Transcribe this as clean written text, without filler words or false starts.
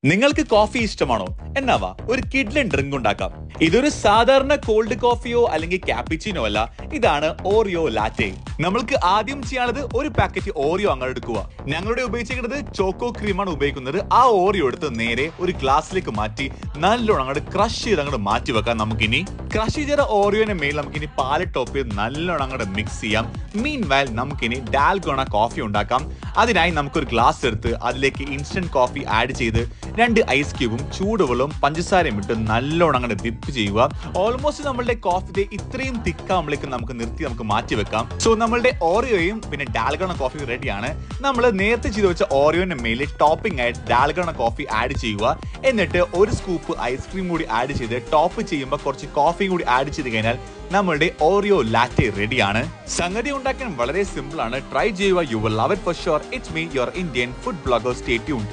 നിങ്ങൾക്ക് കോഫി ഇഷ്ടമാണോ? എന്നാവാ ഒരു കിഡ്ലൻ ഡ്രിങ്ക് ഉണ്ടാക്കാം. ഇതൊരു സാധാരണ കോൾഡ് കോഫിയോ അല്ലെങ്കിൽ ക്യാപ്പിച്ചിനോ അല്ല, ഇതാണ് ഓറിയോ ലാറ്റെ. നമ്മൾക്ക് ആദ്യം ചെയ്യാനുള്ളത് ഒരു പാക്കറ്റ് ഓറിയോ അങ്ങോട്ട് എടുക്കുക. ഞങ്ങളുടെ ഉപയോഗിച്ചിരിക്കുന്നത് ചോക്കോ ക്രീമാണ് ഉപയോഗിക്കുന്നത്. ആ ഓറിയോ എടുത്ത് നേരെ ഒരു ഗ്ലാസ്സിലേക്ക് മാറ്റി നല്ലോണം അങ്ങോട്ട് ക്രഷ് ചെയ്ത് അങ്ങോട്ട് മാറ്റി വെക്കാം. നമുക്കിനി ക്രഷ് ചെയ്ത ഓറിയോന്റെ മേൽ നമുക്കിനി പാല് ടോപ്പ് ചെയ്ത് നല്ലോണം അങ്ങോട്ട് മിക്സ് ചെയ്യാം. മീൻ വൈൽ നമുക്കിനി ഡാൽഗോണ കോഫി ഉണ്ടാക്കാം. അതിനായി നമുക്കൊരു ഗ്ലാസ് എടുത്ത് അതിലേക്ക് ഇൻസ്റ്റന്റ് കോഫി ആഡ് ചെയ്ത് 2 ഐസ് ക്യൂബും ചൂടുവെള്ളവും പഞ്ചസാരയും ഇട്ട് നല്ലോണം അങ്ങോട്ട് ഡിപ്പ് ചെയ്യുക. ഓൾമോസ്റ്റ് നമ്മളുടെ കോഫി ഇത്രയും തിക്കാകുമ്പോഴേക്കും നമുക്ക് മാറ്റി വെക്കാം. സോ നമ്മളുടെ ഓറിയോയും പിന്നെ ഡാൽഗോണ കോഫി റെഡിയാണ്. നമ്മൾ നേരത്തെ ചെയ്ത് വെച്ച ഓറിയോന്റെ മേലെ ടോപ്പിംഗ് ആയിട്ട് ഡാൽഗോണ കോഫി ആഡ് ചെയ്യുക. എന്നിട്ട് ഒരു സ്കൂപ്പ് ഐസ്ക്രീം കൂടി ആഡ് ചെയ്ത് ടോപ്പ് ചെയ്യുമ്പോൾ കുറച്ച് കോഫിയും കൂടി ആഡ് ചെയ്ത് കഴിഞ്ഞാൽ നമ്മളുടെ ഓറിയോ ലാറ്റെ റെഡിയാണ്. സംഗതി ഉണ്ടാക്കാൻ വളരെ സിമ്പിൾ ആണ്. ട്രൈ ചെയ്യുക. You will love it for sure. It's me your Indian food blogger. Stay tuned.